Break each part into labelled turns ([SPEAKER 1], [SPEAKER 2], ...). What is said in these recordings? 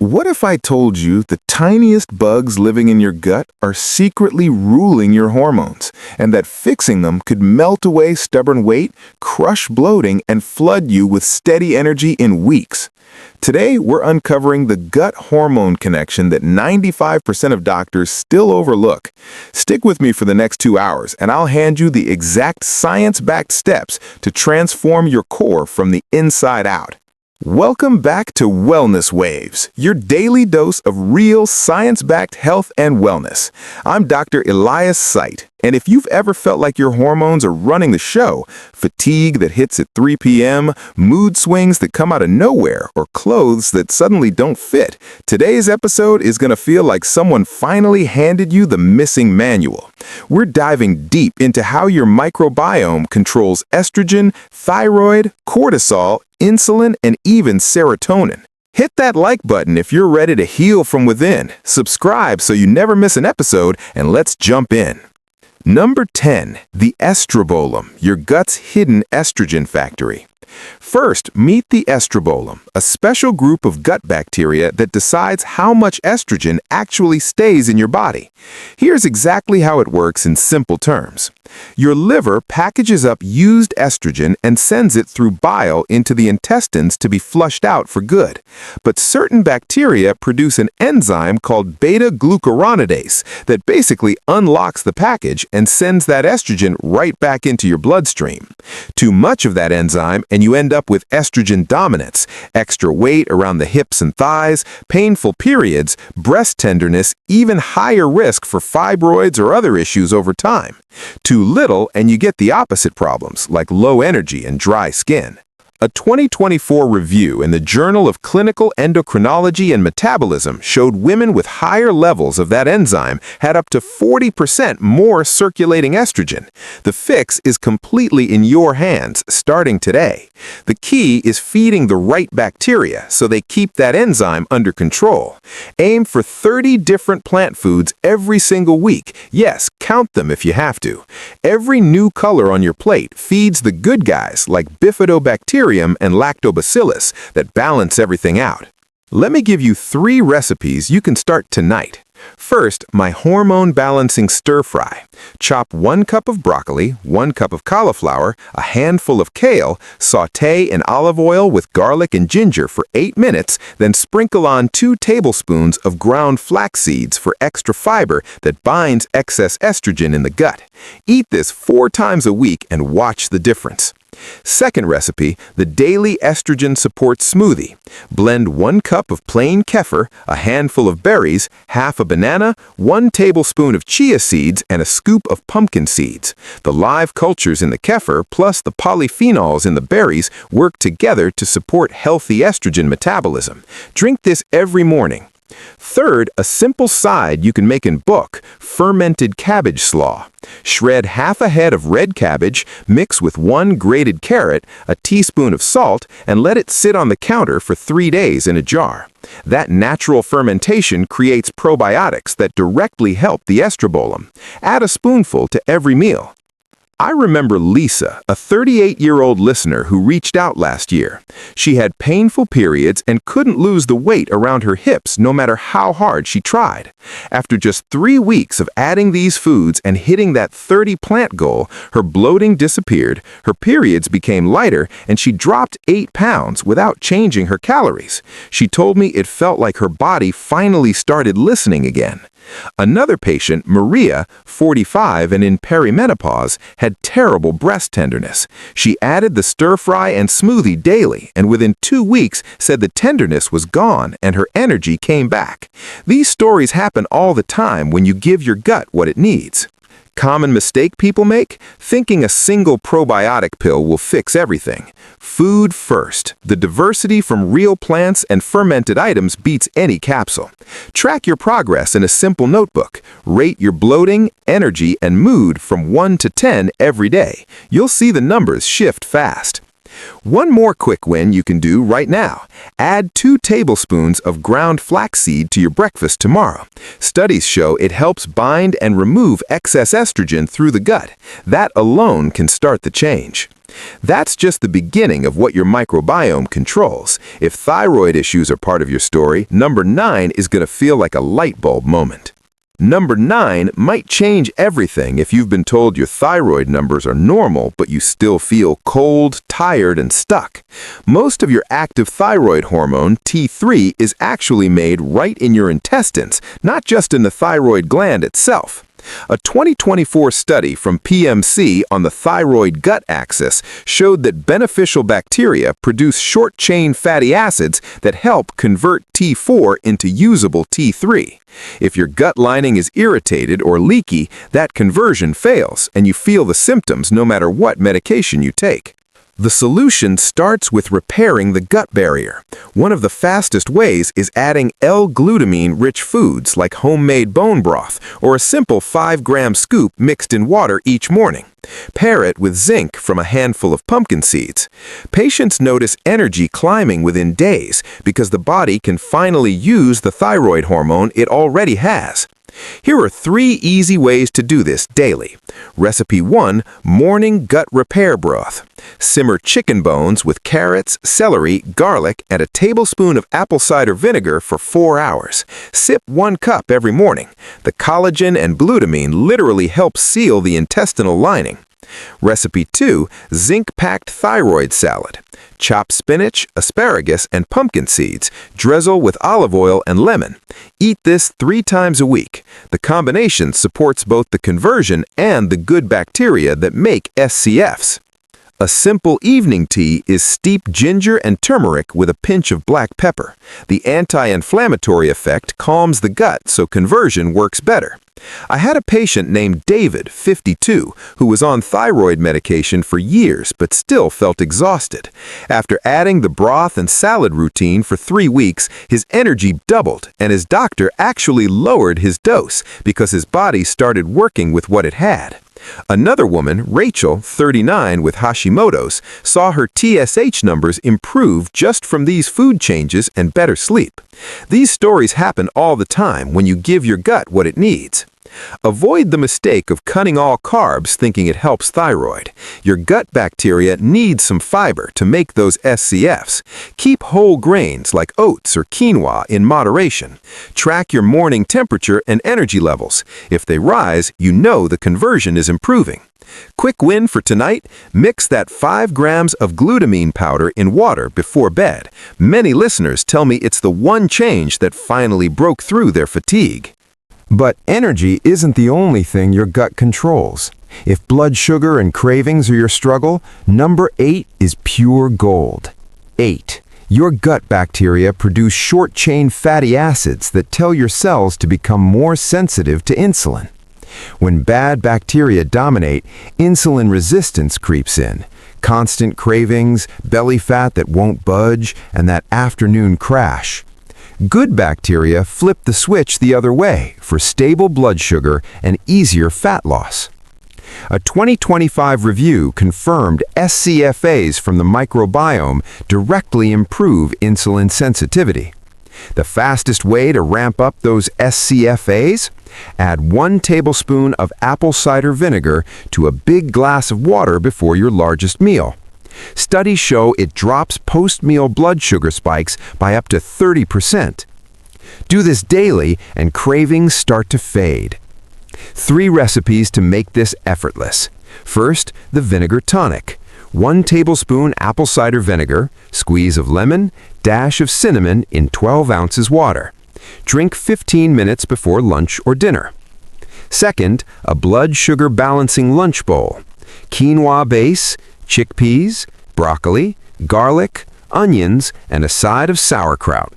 [SPEAKER 1] What if I told you the tiniest bugs living in your gut are secretly ruling your hormones, and that fixing them could melt away stubborn weight, crush bloating, and flood you with steady energy in weeks? Today, we're uncovering the gut-hormone connection that 95% of doctors still overlook. Stick with me for the next 2 hours, and I'll hand you the exact science-backed steps to transform your core from the inside out. Welcome back to Wellness Waves, your daily dose of real science-backed health and wellness. I'm Dr. Elias Site, and if you've ever felt like your hormones are running the show, fatigue that hits at 3 p.m., mood swings that come out of nowhere, or clothes that suddenly don't fit, today's episode is going to feel like someone finally handed you the missing manual. We're diving deep into how your microbiome controls estrogen, thyroid, cortisol, insulin, and even serotonin. Hit that like button if you're ready to heal from within, subscribe so you never miss an episode, and let's jump in. Number 10, the Estrobolome, your gut's hidden estrogen factory. First, meet the Estrobolome, a special group of gut bacteria that decides how much estrogen actually stays in your body. Here's exactly how it works in simple terms. Your liver packages up used estrogen and sends it through bile into the intestines to be flushed out for good. But certain bacteria produce an enzyme called beta-glucuronidase that basically unlocks the package and sends that estrogen right back into your bloodstream. Too much of that enzyme and you end up with estrogen dominance, extra weight around the hips and thighs, painful periods, breast tenderness, even higher risk for fibroids or other issues over time. Too little and you get the opposite problems, like low energy and dry skin. A 2024 review in the Journal of Clinical Endocrinology and Metabolism showed women with higher levels of that enzyme had up to 40% more circulating estrogen. The fix is completely in your hands, starting today. The key is feeding the right bacteria so they keep that enzyme under control. Aim for 30 different plant foods every single week. Yes, count them if you have to. Every new color on your plate feeds the good guys like bifidobacteria and lactobacillus that balance everything out. Let me give you 3 recipes you can start tonight. First, my hormone-balancing stir-fry. Chop 1 cup of broccoli, 1 cup of cauliflower, a handful of kale, sauté in olive oil with garlic and ginger for 8 minutes, then sprinkle on 2 tablespoons of ground flax seeds for extra fiber that binds excess estrogen in the gut. Eat this 4 times a week and watch the difference. Second recipe, the Daily Estrogen Support Smoothie. Blend 1 cup of plain kefir, a handful of berries, half a banana, 1 tablespoon of chia seeds, and a scoop of pumpkin seeds. The live cultures in the kefir plus the polyphenols in the berries work together to support healthy estrogen metabolism. Drink this every morning. Third, a simple side you can make in bulk, fermented cabbage slaw. Shred half a head of red cabbage, mix with 1 grated carrot, a teaspoon of salt, and let it sit on the counter for 3 days in a jar. That natural fermentation creates probiotics that directly help the estrobolome. Add a spoonful to every meal. I remember Lisa, a 38-year-old listener who reached out last year. She had painful periods and couldn't lose the weight around her hips no matter how hard she tried. After just 3 weeks of adding these foods and hitting that 30-plant goal, her bloating disappeared, her periods became lighter, and she dropped 8 pounds without changing her calories. She told me it felt like her body finally started listening again. Another patient, Maria, 45 and in perimenopause, had terrible breast tenderness. She added the stir-fry and smoothie daily and within 2 weeks said the tenderness was gone and her energy came back. These stories happen all the time when you give your gut what it needs. Common mistake people make? Thinking a single probiotic pill will fix everything. Food first. The diversity from real plants and fermented items beats any capsule. Track your progress in a simple notebook. Rate your bloating, energy, and mood from 1 to 10 every day. You'll see the numbers shift fast. One more quick win you can do right now. Add 2 tablespoons of ground flaxseed to your breakfast tomorrow. Studies show it helps bind and remove excess estrogen through the gut. That alone can start the change. That's just the beginning of what your microbiome controls. If thyroid issues are part of your story, number 9 is going to feel like a light bulb moment. Number 9 might change everything if you've been told your thyroid numbers are normal, but you still feel cold, tired, and stuck. Most of your active thyroid hormone, T3, is actually made right in your intestines, not just in the thyroid gland itself. A 2024 study from PMC on the thyroid gut axis showed that beneficial bacteria produce short-chain fatty acids that help convert T4 into usable T3. If your gut lining is irritated or leaky, that conversion fails, and you feel the symptoms no matter what medication you take. The solution starts with repairing the gut barrier. One of the fastest ways is adding L-glutamine-rich foods like homemade bone broth or a simple 5-gram scoop mixed in water each morning. Pair it with zinc from a handful of pumpkin seeds. Patients notice energy climbing within days because the body can finally use the thyroid hormone it already has. Here are 3 easy ways to do this daily. Recipe 1, morning gut repair broth. Simmer chicken bones with carrots, celery, garlic, and a tablespoon of apple cider vinegar for 4 hours. Sip 1 cup every morning. The collagen and glutamine literally help seal the intestinal lining. Recipe 2, zinc-packed thyroid salad. Chop spinach, asparagus, and pumpkin seeds. Drizzle with olive oil and lemon. Eat this 3 times a week. The combination supports both the conversion and the good bacteria that make SCFs. A simple evening tea is steep ginger and turmeric with a pinch of black pepper. The anti-inflammatory effect calms the gut so conversion works better. I had a patient named David, 52, who was on thyroid medication for years but still felt exhausted. After adding the broth and salad routine for 3 weeks, his energy doubled, and his doctor actually lowered his dose because his body started working with what it had. Another woman, Rachel, 39, with Hashimoto's, saw her TSH numbers improve just from these food changes and better sleep. These stories happen all the time when you give your gut what it needs. Avoid the mistake of cutting all carbs thinking it helps thyroid. Your gut bacteria need some fiber to make those SCFs. Keep whole grains like oats or quinoa in moderation. Track your morning temperature and energy levels. If they rise, you know the conversion is improving. Quick win for tonight, mix that 5 grams of glutamine powder in water before bed. Many listeners tell me it's the one change that finally broke through their fatigue. But energy isn't the only thing your gut controls. If blood sugar and cravings are your struggle, number 8 is pure gold. 8. Your gut bacteria produce short-chain fatty acids that tell your cells to become more sensitive to insulin. When bad bacteria dominate, insulin resistance creeps in. Constant cravings, belly fat that won't budge, and that afternoon crash. Good bacteria flip the switch the other way for stable blood sugar and easier fat loss. A 2025 review confirmed SCFAs from the microbiome directly improve insulin sensitivity. The fastest way to ramp up those SCFAs? Add 1 tablespoon of apple cider vinegar to a big glass of water before your largest meal. Studies show it drops post-meal blood sugar spikes by up to 30%. Do this daily and cravings start to fade. 3 recipes to make this effortless. First, the vinegar tonic. 1 tablespoon apple cider vinegar, squeeze of lemon, dash of cinnamon in 12 ounces water. Drink 15 minutes before lunch or dinner. Second, a blood sugar balancing lunch bowl. Quinoa base, chickpeas, broccoli, garlic, onions, and a side of sauerkraut.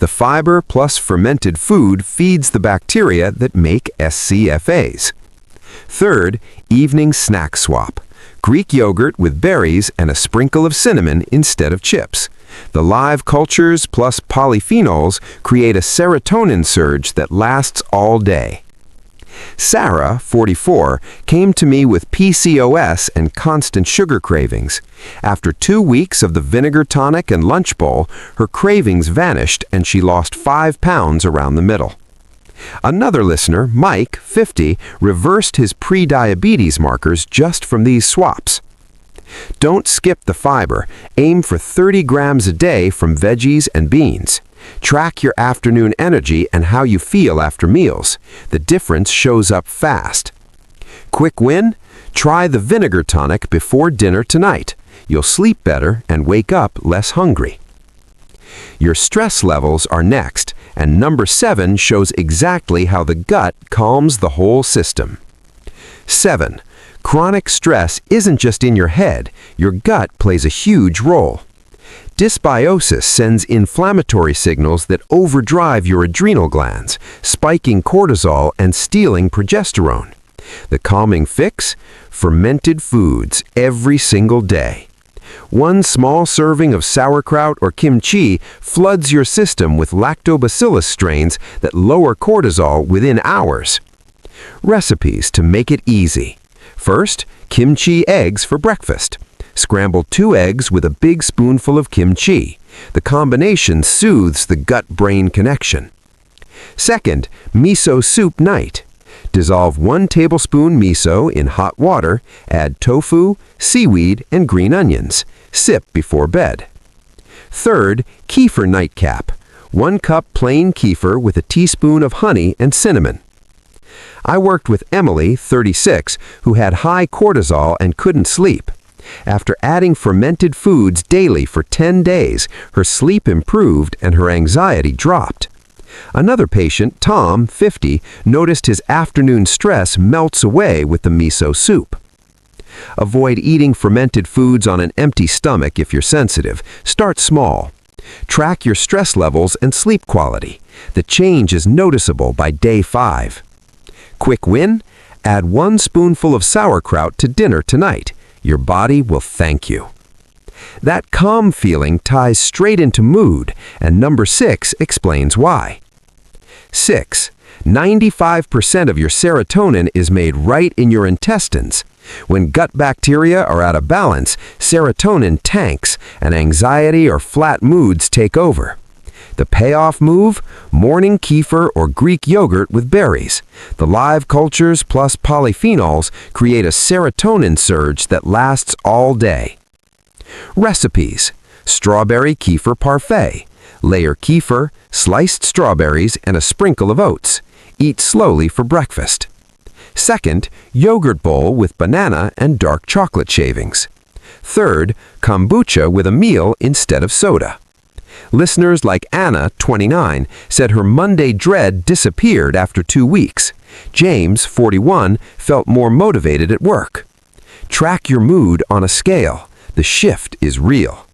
[SPEAKER 1] The fiber plus fermented food feeds the bacteria that make SCFAs. Third, evening snack swap. Greek yogurt with berries and a sprinkle of cinnamon instead of chips. The live cultures plus polyphenols create a serotonin surge that lasts all day.
[SPEAKER 2] Sarah, 44, came to me with PCOS and constant sugar cravings. After 2 weeks of the vinegar tonic and lunch bowl, her cravings vanished and she lost 5 pounds around the middle. Another listener, Mike, 50, reversed his pre-diabetes markers just from these swaps. Don't skip the fiber. Aim for 30 grams a day from veggies and beans. Track your afternoon energy and how you feel after meals. The difference shows up fast. Quick win? Try the vinegar tonic before dinner tonight. You'll sleep better and wake up less hungry. Your stress levels are next, and number 7 shows exactly how the gut calms the whole system. 7. Chronic stress isn't just in your head. Your gut plays a huge role. Dysbiosis sends inflammatory signals that overdrive your adrenal glands, spiking cortisol and stealing progesterone. The calming fix? Fermented foods every single day. 1 small serving of sauerkraut or kimchi floods your system with lactobacillus strains that lower cortisol within hours. Recipes to make it easy. First, kimchi eggs for breakfast. Scramble 2 eggs with a big spoonful of kimchi. The combination soothes the gut-brain connection. Second, miso soup night. Dissolve 1 tablespoon miso in hot water, add tofu, seaweed, and green onions. Sip before bed. Third, kefir nightcap. 1 cup plain kefir with a teaspoon of honey and cinnamon. I worked with Emily, 36, who had high cortisol and couldn't sleep. After adding fermented foods daily for 10 days, her sleep improved and her anxiety dropped. Another patient, Tom, 50, noticed his afternoon stress melts away with the miso soup. Avoid eating fermented foods on an empty stomach if you're sensitive. Start small. Track your stress levels and sleep quality. The change is noticeable by day 5. Quick win? Add 1 spoonful of sauerkraut to dinner tonight. Your body will thank you. That calm feeling ties straight into mood, and number 6 explains why. 6. 95% of your serotonin is made right in your intestines. When gut bacteria are out of balance, serotonin tanks, and anxiety or flat moods take over. The payoff move? Morning kefir or Greek yogurt with berries. The live cultures plus polyphenols create a serotonin surge that lasts all day. Recipes: strawberry kefir parfait. Layer kefir, sliced strawberries, and a sprinkle of oats. Eat slowly for breakfast. Second, yogurt bowl with banana and dark chocolate shavings. Third, kombucha with a meal instead of soda. Listeners like Anna, 29, said her Monday dread disappeared after 2 weeks. James, 41, felt more motivated at work. Track your mood on a scale. The shift is real.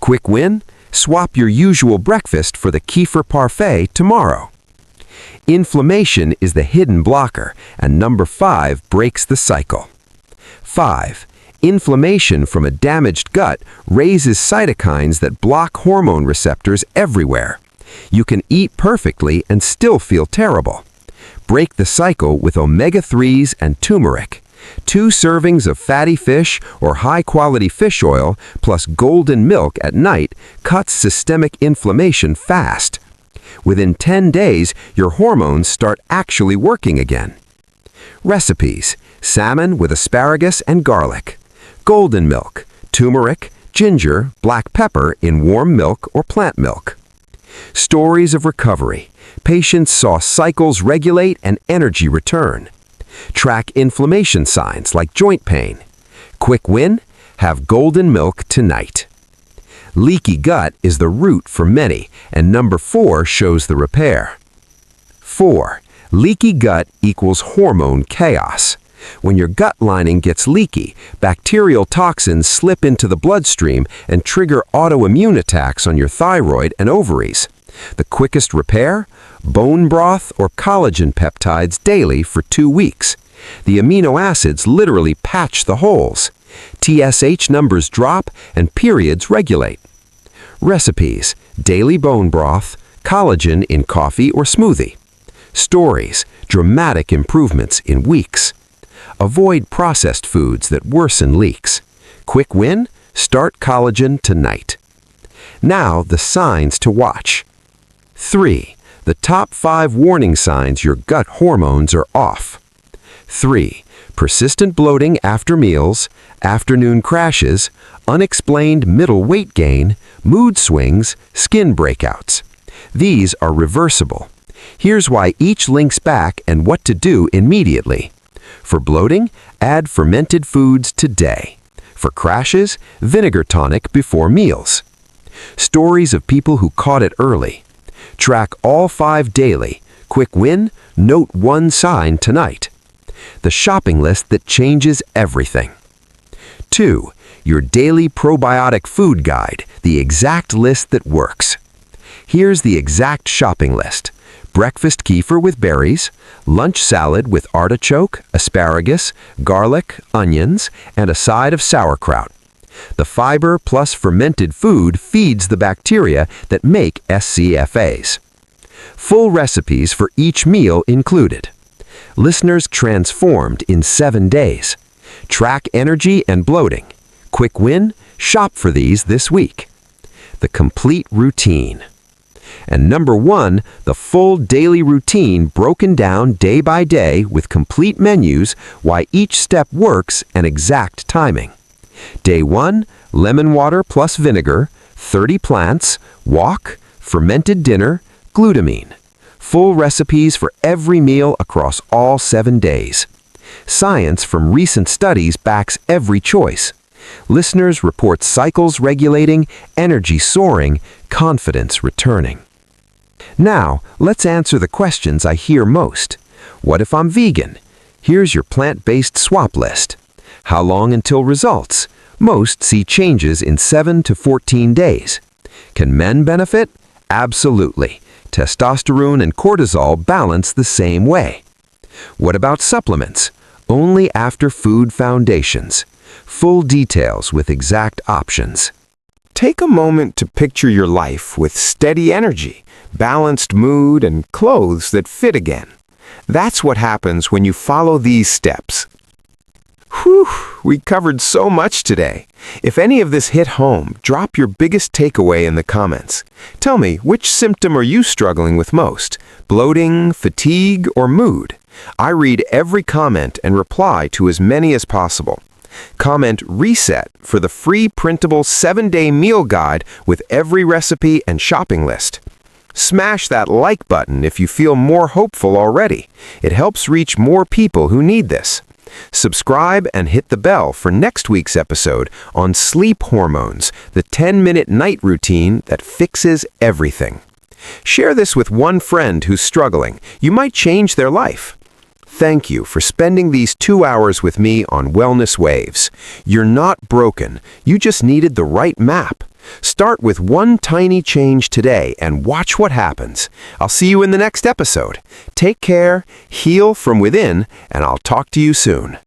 [SPEAKER 2] Quick win? Swap your usual breakfast for the kefir parfait tomorrow. Inflammation is the hidden blocker, and number 5 breaks the cycle. 5. Inflammation from a damaged gut raises cytokines that block hormone receptors everywhere. You can eat perfectly and still feel terrible. Break the cycle with omega-3s and turmeric. 2 servings of fatty fish or high-quality fish oil plus golden milk at night cuts systemic inflammation fast. Within 10 days, your hormones start actually working again. Recipes: salmon with asparagus and garlic. Golden milk, turmeric, ginger, black pepper in warm milk or plant milk. Stories of recovery. Patients saw cycles regulate and energy return. Track inflammation signs like joint pain. Quick win? Have golden milk tonight. Leaky gut is the root for many, and number 4 shows the repair. 4. Leaky gut equals hormone chaos. When your gut lining gets leaky, bacterial toxins slip into the bloodstream and trigger autoimmune attacks on your thyroid and ovaries. The quickest repair? Bone broth or collagen peptides daily for 2 weeks. The amino acids literally patch the holes. TSH numbers drop and periods regulate. Recipes: daily bone broth, collagen in coffee or smoothie. Stories, dramatic improvements in weeks. Avoid processed foods that worsen leaks. Quick win, start collagen tonight. Now, the signs to watch. 3. The top 5 warning signs your gut hormones are off. 3. Persistent bloating after meals, afternoon crashes, unexplained middle weight gain, mood swings, skin breakouts. These are reversible. Here's why each links back and what to do immediately. For bloating, add fermented foods today. For crashes, vinegar tonic before meals. Stories of people who caught it early. Track all 5 daily. Quick win, note 1 sign tonight. The shopping list that changes everything. 2. Your daily probiotic food guide, the exact list that works. Here's the exact shopping list. Breakfast kefir with berries, lunch salad with artichoke, asparagus, garlic, onions, and a side of sauerkraut. The fiber plus fermented food feeds the bacteria that make SCFAs. Full recipes for each meal included. Listeners transformed in 7 days. Track energy and bloating. Quick win, shop for these this week. The complete routine. And number 1, the full daily routine broken down day by day with complete menus, why each step works, and exact timing. Day 1, lemon water plus vinegar, 30 plants, walk, fermented dinner, glutamine. Full recipes for every meal across all 7 days. Science from recent studies backs every choice. Listeners report cycles regulating, energy soaring, confidence returning. Now, let's answer the questions I hear most. What if I'm vegan? Here's your plant-based swap list. How long until results? Most see changes in 7 to 14 days. Can men benefit? Absolutely. Testosterone and cortisol balance the same way. What about supplements? Only after food foundations. Full details with exact options.
[SPEAKER 1] Take a moment to picture your life with steady energy, balanced mood, and clothes that fit again. That's what happens when you follow these steps. Whew, we covered so much today. If any of this hit home, drop your biggest takeaway in the comments. Tell me, which symptom are you struggling with most? Bloating, fatigue, or mood? I read every comment and reply to as many as possible. Comment RESET for the free printable 7-day meal guide with every recipe and shopping list. Smash that like button if you feel more hopeful already. It helps reach more people who need this. Subscribe and hit the bell for next week's episode on sleep hormones, the 10-minute night routine that fixes everything. Share this with one friend who's struggling. You might change their life. Thank you for spending these 2 hours with me on Wellness Waves. You're not broken. You just needed the right map. Start with one tiny change today and watch what happens. I'll see you in the next episode. Take care, heal from within, and I'll talk to you soon.